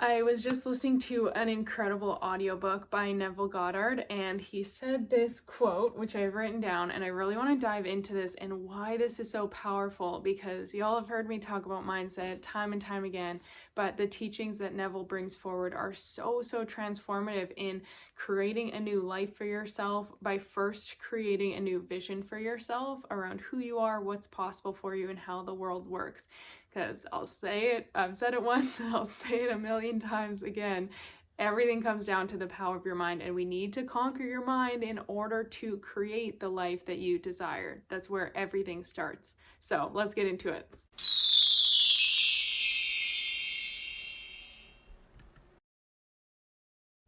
I was just listening to an incredible audiobook by Neville Goddard, and he said this quote, which I've written down, and I really want to dive into this and why this is so powerful, because y'all have heard me talk about mindset time and time again, but the teachings that Neville brings forward are so transformative in creating a new life for yourself by first creating a new vision for yourself around who you are, what's possible for you, and how the world works. Because I'll say it, I've said it once, and I'll say it a million times again. Everything comes down to the power of your mind, and we need to conquer your mind in order to create the life that you desire. That's where everything starts. So let's get into it.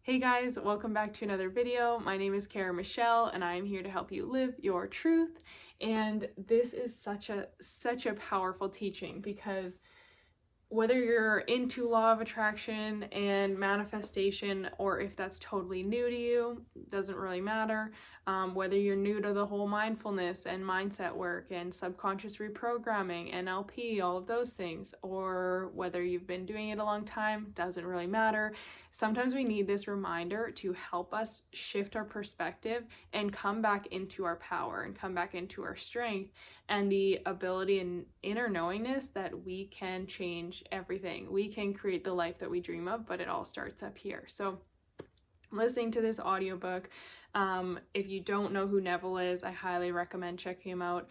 Hey guys, welcome back to another video. My name is Kara Michelle, and I am here to help you live your truth. And this is such a powerful teaching, because whether you're into law of attraction and manifestation, or if that's totally new to you, doesn't really matter. Whether you're new to the whole mindfulness and mindset work and subconscious reprogramming, NLP, all of those things, or whether you've been doing it a long time, doesn't really matter. Sometimes we need this reminder to help us shift our perspective and come back into our power and come back into our strength and the ability and inner knowingness that we can change everything. We can create the life that we dream of, but it all starts up here. So listening to this audiobook, if you don't know who Neville is, I highly recommend checking him out.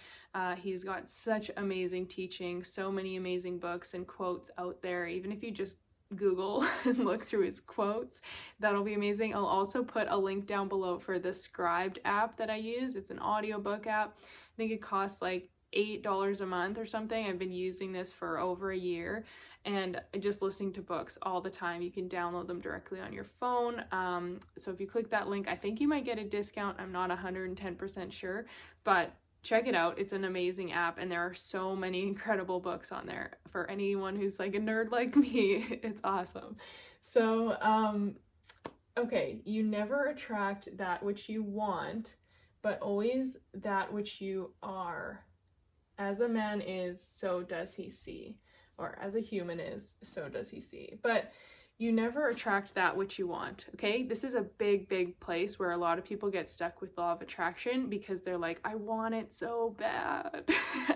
He's got such amazing teaching, so many amazing books and quotes out there. Even if you just Google and look through his quotes, that'll be amazing. I'll also put a link down below for the Scribed app that I use. It's an audiobook app. I think it costs like $8 a month or something. I've been using this for over a year and just listening to books all the time. You can download them directly on your phone. So if you click that link, I think you might get a discount. I'm not 110% sure, but check it out. It's an amazing app, and there are so many incredible books on there. For anyone who's like a nerd like me, it's awesome. So, okay, you never attract that which you want, but always that which you are. As a man is, so does he see. Or as a human is, so does he see. But you never attract that which you want, okay? This is a big place where a lot of people get stuck with law of attraction because they're like, I want it so bad.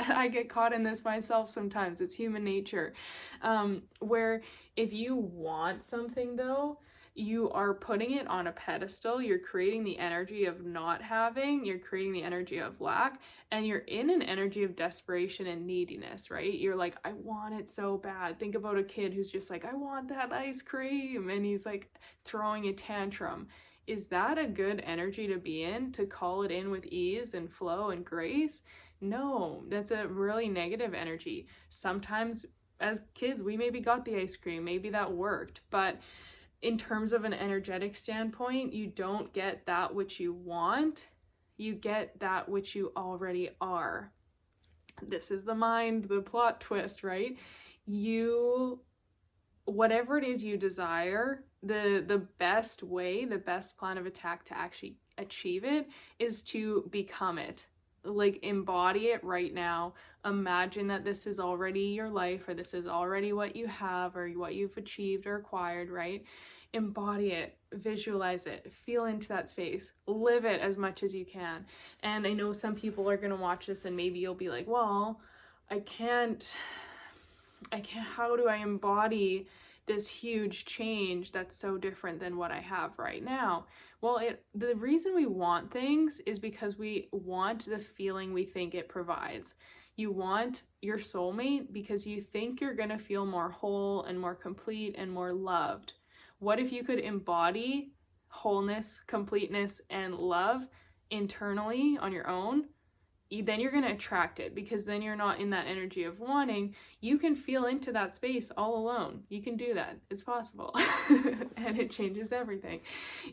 I get caught in this myself sometimes. It's human nature. Where if you want something though, you are putting it on a pedestal. You're creating the energy of not having, you're creating the energy of lack, and you're in an energy of desperation and neediness, right? You're like, I want it so bad. Think about a kid who's just like, I want that ice cream, and he's like throwing a tantrum. Is that a good energy to be in, to call it in with ease and flow and grace? No, that's a really negative energy. Sometimes as kids, we maybe got the ice cream, maybe that worked, but in terms of an energetic standpoint, you don't get that which you want, you get that which you already are. This is the mind, the plot twist, right? Whatever it is you desire, the best way, the best plan of attack to actually achieve it is to become it. Like, embody it right now. Imagine that this is already your life, or this is already what you have, or what you've achieved or acquired, right? Embody it, visualize it, feel into that space, live it as much as you can. And I know some people are going to watch this and maybe you'll be like, well, I can't, how do I embody this huge change that's so different than what I have right now? Well, the reason we want things is because we want the feeling we think it provides. You want your soulmate because you think you're going to feel more whole and more complete and more loved. What if you could embody wholeness, completeness, and love internally on your own? Then you're going to attract it, because then you're not in that energy of wanting. You can feel into that space all alone. You can do that. It's possible. And it changes everything.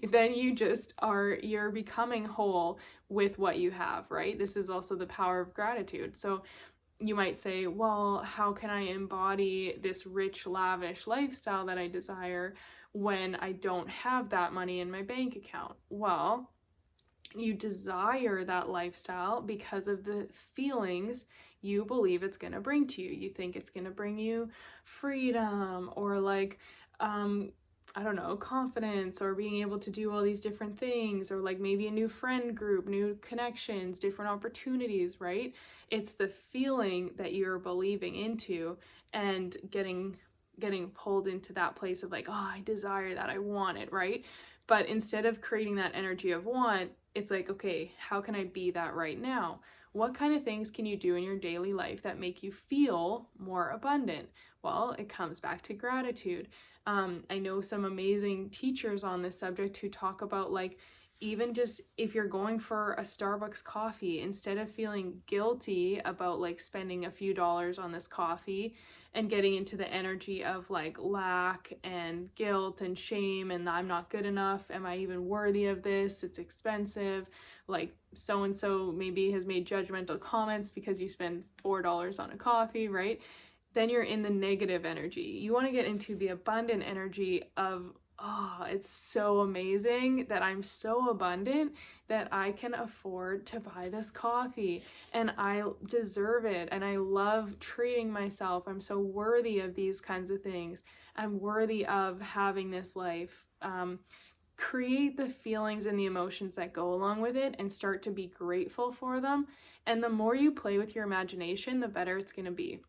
Then you're becoming whole with what you have, right? This is also the power of gratitude. So you might say, well, how can I embody this rich, lavish lifestyle that I desire when I don't have that money in my bank account? Well, you desire that lifestyle because of the feelings you believe it's going to bring to you. You think it's going to bring you freedom, or like I don't know, confidence or being able to do all these different things, or like maybe a new friend group, new connections, different opportunities, right? It's the feeling that you're believing into and getting pulled into that place of like, oh, I desire that, I want it, right? But instead of creating that energy of want, it's like, okay, how can I be that right now? What kind of things can you do in your daily life that make you feel more abundant? Well, it comes back to gratitude. I know some amazing teachers on this subject who talk about like, even just if you're going for a Starbucks coffee, instead of feeling guilty about like spending a few dollars on this coffee and getting into the energy of like lack and guilt and shame and I'm not good enough, am I even worthy of this? It's expensive. Like so and so maybe has made judgmental comments because you spend $4 on a coffee, right? Then you're in the negative energy. You want to get into the abundant energy of, oh, it's so amazing that I'm so abundant that I can afford to buy this coffee and I deserve it and I love treating myself. I'm so worthy of these kinds of things. I'm worthy of having this life. Create the feelings and the emotions that go along with it and start to be grateful for them. And the more you play with your imagination, the better it's going to be.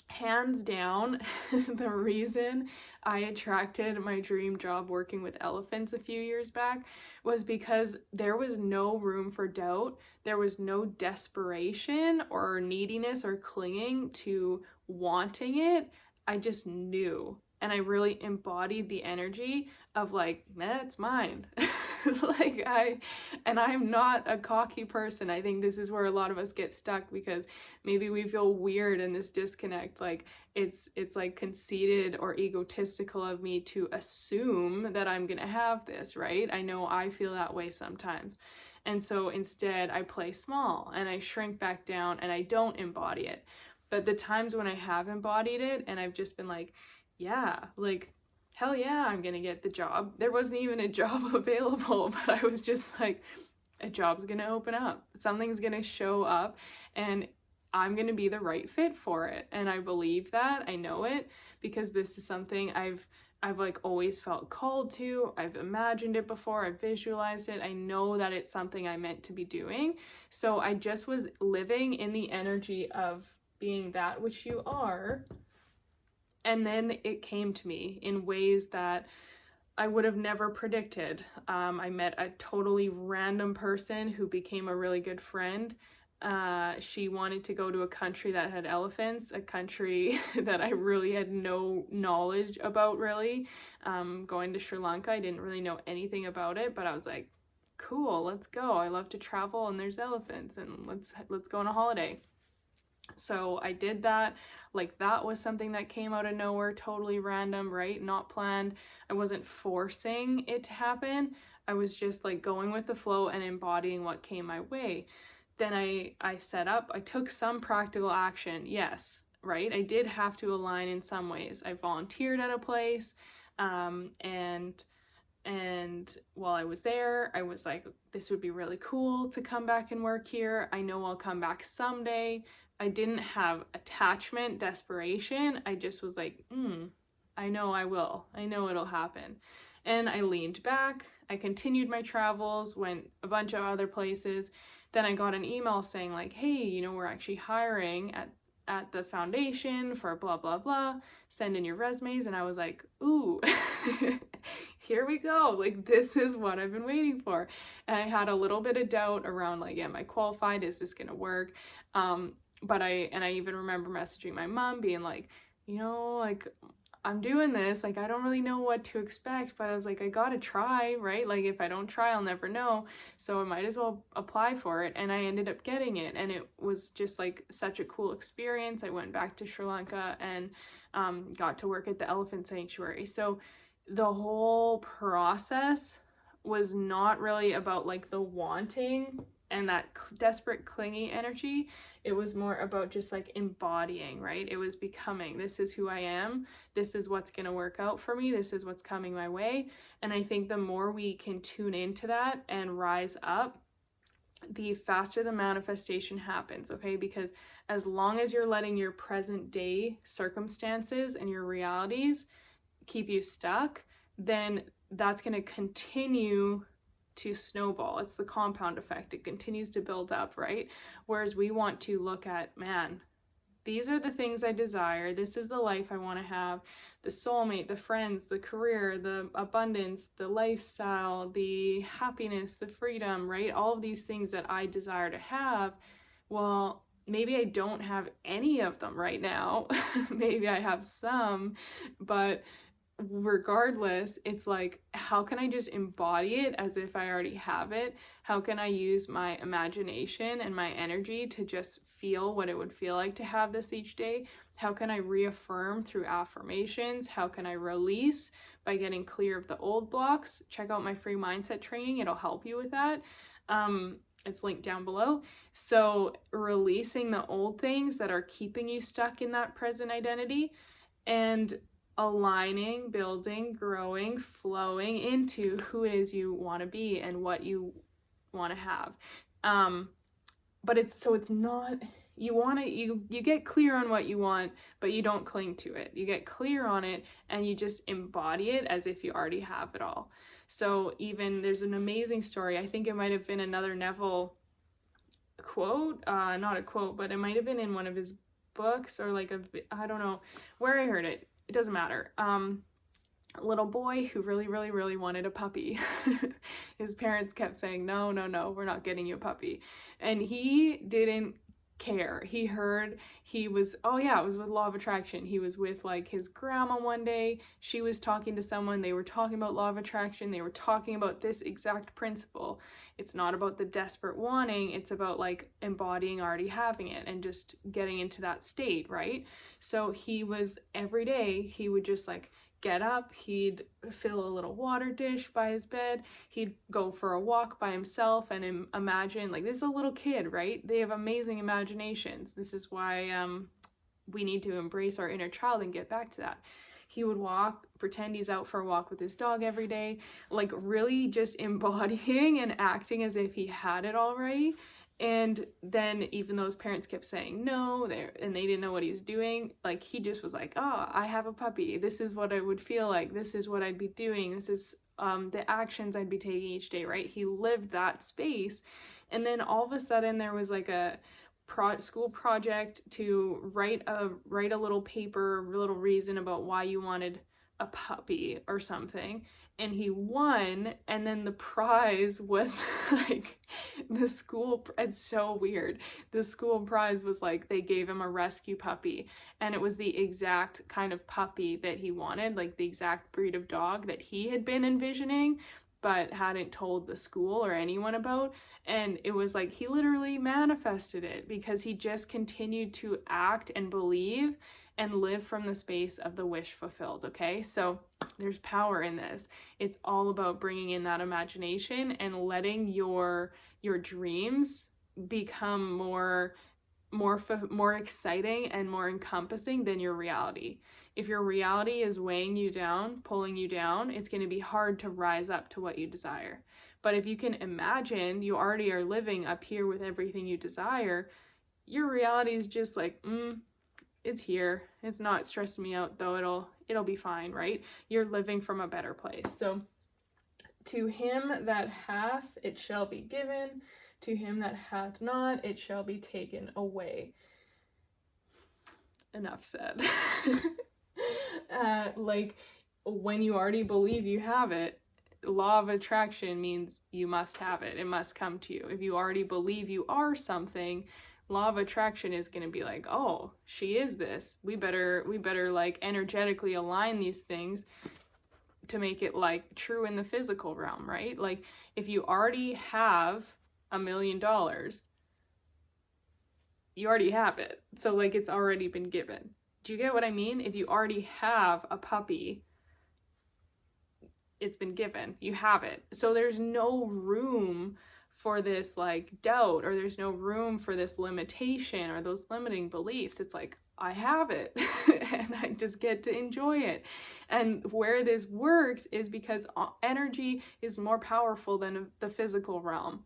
Hands down, the reason I attracted my dream job working with elephants a few years back was because there was no room for doubt. There was no desperation or neediness or clinging to wanting it. I just knew. And I really embodied the energy of like, it's mine. I'm not a cocky person. I think this is where a lot of us get stuck because maybe we feel weird in this disconnect. Like it's like conceited or egotistical of me to assume that I'm gonna have this, right? I know I feel that way sometimes. And so instead I play small and I shrink back down and I don't embody it. But the times when I have embodied it and I've just been like, yeah, like, hell yeah, I'm gonna get the job. There wasn't even a job available, but I was just like, a job's gonna open up. Something's gonna show up and I'm gonna be the right fit for it. And I believe that, I know it, because this is something I've like always felt called to. I've imagined it before, I've visualized it. I know that it's something I meant to be doing. So I just was living in the energy of being that which you are. And then it came to me in ways that I would have never predicted. I met a totally random person who became a really good friend. She wanted to go to a country that had elephants, a country that I really had no knowledge about, really. Going to Sri Lanka, I didn't really know anything about it, but I was like, cool, let's go. I love to travel and there's elephants and let's go on a holiday. So I did that. Like that was something that came out of nowhere, totally random, right? Not planned. I wasn't forcing it to happen. I was just like going with the flow and embodying what came my way. Then I set up, I took some practical action. Yes, right? I did have to align in some ways. I volunteered at a place, and while I was there, I was like, this would be really cool to come back and work here. I know I'll come back someday. I didn't have attachment, desperation. I just was like, I know I will. I know it'll happen. And I leaned back. I continued my travels, went a bunch of other places. Then I got an email saying like, hey, we're actually hiring at the foundation for blah, blah, blah. Send in your resumes. And I was like, ooh, here we go. Like, this is what I've been waiting for. And I had a little bit of doubt around like, am I qualified? Is this going to work? But I even remember messaging my mom being like, like I'm doing this, like I don't really know what to expect, but I was like, I gotta try, right? Like if I don't try, I'll never know. So I might as well apply for it. And I ended up getting it. And it was just like such a cool experience. I went back to Sri Lanka and got to work at the elephant sanctuary. So the whole process was not really about like the wanting and that desperate clingy energy. It was more about just like embodying, right? It was becoming, this is who I am. This is what's going to work out for me. This is what's coming my way. And I think the more we can tune into that and rise up, the faster the manifestation happens, okay? Because as long as you're letting your present day circumstances and your realities keep you stuck, then that's going to continue to snowball. It's the compound effect. It continues to build up, right? Whereas we want to look at, man, these are the things I desire. This is the life I want to have. The soulmate, the friends, the career, the abundance, the lifestyle, the happiness, the freedom, right? All of these things that I desire to have. Well, maybe I don't have any of them right now. Maybe I have some, but regardless, it's like, how can I just embody it as if I already have it? How can I use my imagination and my energy to just feel what it would feel like to have this each day? How can I reaffirm through affirmations? How can I release by getting clear of the old blocks? Check out my free mindset training. It'll help you with that. It's linked down below. So releasing the old things that are keeping you stuck in that present identity, and aligning, building, growing, flowing into who it is you want to be and what you want to have. But it's not, you get clear on what you want, but you don't cling to it. You get clear on it and you just embody it as if you already have it all. So even there's an amazing story. I think it might have been another Neville quote, not a quote, but it might have been in one of his books or like I don't know where I heard it. It doesn't matter. A little boy who really wanted a puppy. His parents kept saying, no, we're not getting you a puppy. And he didn't care. He heard, it was with law of attraction. He was with like his grandma one day. She was talking to someone. They were talking about law of attraction. They were talking about this exact principle. It's not about the desperate wanting. It's about like embodying already having it and just getting into that state, right? So he was, every day, he would just like get up, he'd fill a little water dish by his bed, he'd go for a walk by himself and imagine, like, this is a little kid, right? They have amazing imaginations. This is why we need to embrace our inner child and get back to that. He would walk, pretend he's out for a walk with his dog every day, like really just embodying and acting as if he had it already. And then even though his parents kept saying no, and they didn't know what he was doing, like he just was like, oh, I have a puppy. This is what it would feel like. This is what I'd be doing. This is the actions I'd be taking each day, right? He lived that space. And then all of a sudden there was like a school project to write a little paper, a little reason about why you wanted a puppy or something, and he won. And then the prize was like the school, it's so weird, the school prize was like they gave him a rescue puppy, and it was the exact kind of puppy that he wanted, like the exact breed of dog that he had been envisioning but hadn't told the school or anyone about. And it was like he literally manifested it because he just continued to act and believe and live from the space of the wish fulfilled, okay? So there's power in this. It's all about bringing in that imagination and letting your dreams become more exciting and more encompassing than your reality. If your reality is weighing you down, pulling you down, it's going to be hard to rise up to what you desire. But if you can imagine you already are living up here with everything you desire, your reality is just like, it's here. It's not stressing me out though. It'll be fine, right? You're living from a better place. So to him that hath, it shall be given. To him that hath not, it shall be taken away. Enough said. Like when you already believe you have it, law of attraction means you must have it. It must come to you. If you already believe you are something, law of attraction is going to be like, oh, she is this. We better like energetically align these things to make it like true in the physical realm, right? Like if you already have $1 million, you already have it. So like it's already been given. Do you get what I mean? If you already have a puppy, it's been given. You have it. So there's no room for this like doubt, or there's no room for this limitation or those limiting beliefs. It's like, I have it and I just get to enjoy it. And where this works is because energy is more powerful than the physical realm.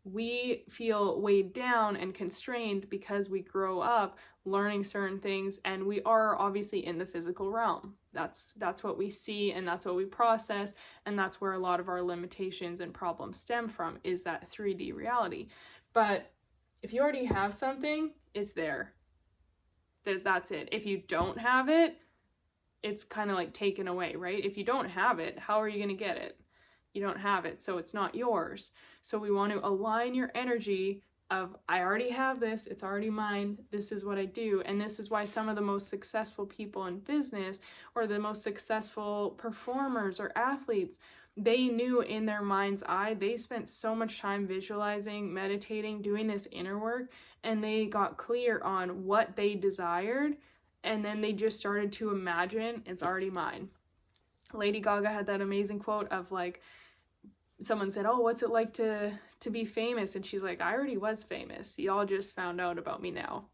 We feel weighed down and constrained because we grow up learning certain things, and we are obviously in the physical realm. That's what we see, and that's what we process, and that's where a lot of our limitations and problems stem from, is that 3D reality. But if you already have something, it's there. That's it. If you don't have it, it's kind of like taken away, right? If you don't have it, how are you going to get it? You don't have it, so it's not yours. So we want to align your energy of, I already have this, it's already mine, this is what I do. And this is why some of the most successful people in business, or the most successful performers or athletes, they knew in their mind's eye, they spent so much time visualizing, meditating, doing this inner work, and they got clear on what they desired, and then they just started to imagine, it's already mine. Lady Gaga had that amazing quote of like, someone said, oh, what's it like to be famous? And she's like, I already was famous. Y'all just found out about me now.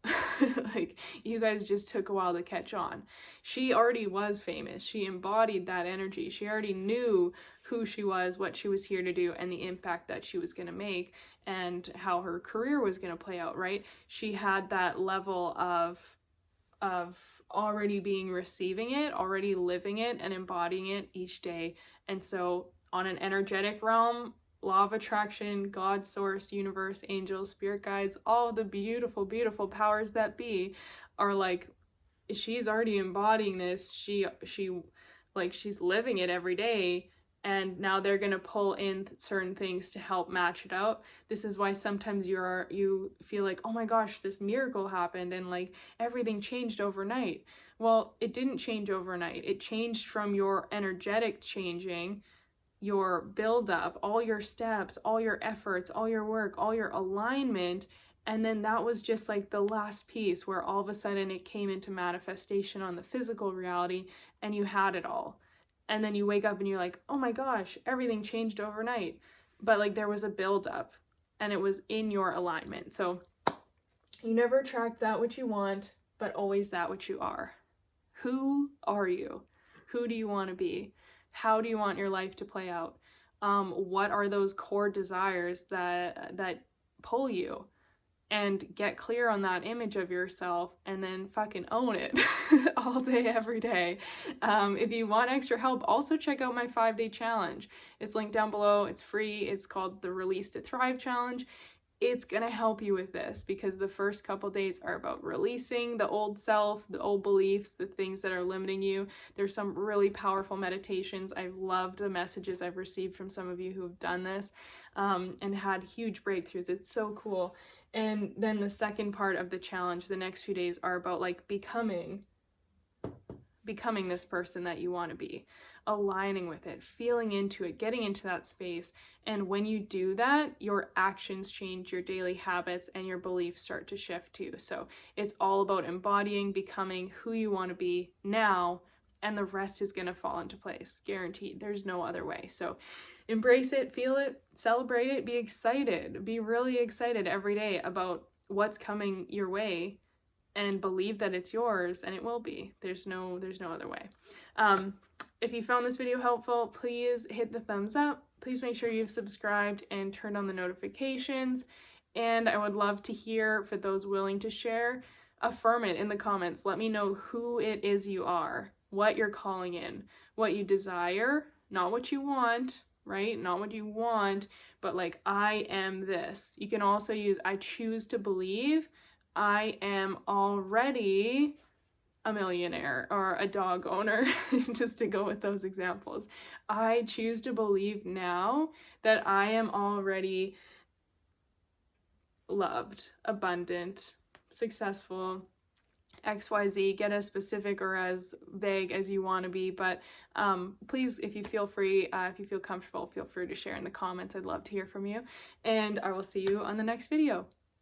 Like, you guys just took a while to catch on. She already was famous. She embodied that energy. She already knew who she was, what she was here to do, and the impact that she was going to make, and how her career was going to play out, right? She had that level of already receiving it, already living it, and embodying it each day. And so on an energetic realm, law of attraction, God, source, universe, angels, spirit guides, all the beautiful, beautiful powers that be are like, she's already embodying this. She's living it every day. And now they're going to pull in certain things to help match it out. This is why sometimes you feel like, oh my gosh, this miracle happened and like everything changed overnight. Well, it didn't change overnight. It changed from your energetic changing, your buildup, all your steps, all your efforts, all your work, all your alignment. And then that was just like the last piece where all of a sudden it came into manifestation on the physical reality, and you had it all. And then you wake up and you're like, oh my gosh, everything changed overnight. But like there was a buildup, and it was in your alignment. So you never attract that which you want, but always that which you are. Who are you? Who do you want to be? How do you want your life to play out? What are those core desires that pull you? And get clear on that image of yourself, and then fucking own it all day, every day. If you want extra help, also check out my 5-day challenge. It's linked down below. It's free. It's called the Release to Thrive Challenge. It's going to help you with this, because the first couple days are about releasing the old self, the old beliefs, the things that are limiting you. There's some really powerful meditations. I've loved the messages I've received from some of you who have done this and had huge breakthroughs. It's so cool. And then the second part of the challenge, the next few days, are about like becoming this person that you want to be, aligning with it, feeling into it, getting into that space. And when you do that, your actions change, your daily habits, and your beliefs start to shift too. So it's all about embodying, becoming who you want to be now, and the rest is going to fall into place, guaranteed. There's no other way. So embrace it, feel it, celebrate it, be excited, be really excited every day about what's coming your way, and believe that it's yours, and it will be. There's no other way. If you found this video helpful, please hit the thumbs up. Please make sure you've subscribed and turned on the notifications. And I would love to hear, for those willing to share, affirm it in the comments. Let me know who it is you are, what you're calling in, what you desire, not what you want, right? Not what you want, but like, I am this. You can also use, I choose to believe I am already a millionaire or a dog owner, just to go with those examples. I choose to believe now that I am already loved, abundant, successful, XYZ. Get as specific or as vague as you want to be, but please, if you feel free, if you feel comfortable, feel free to share in the comments. I'd love to hear from you, and I will see you on the next video.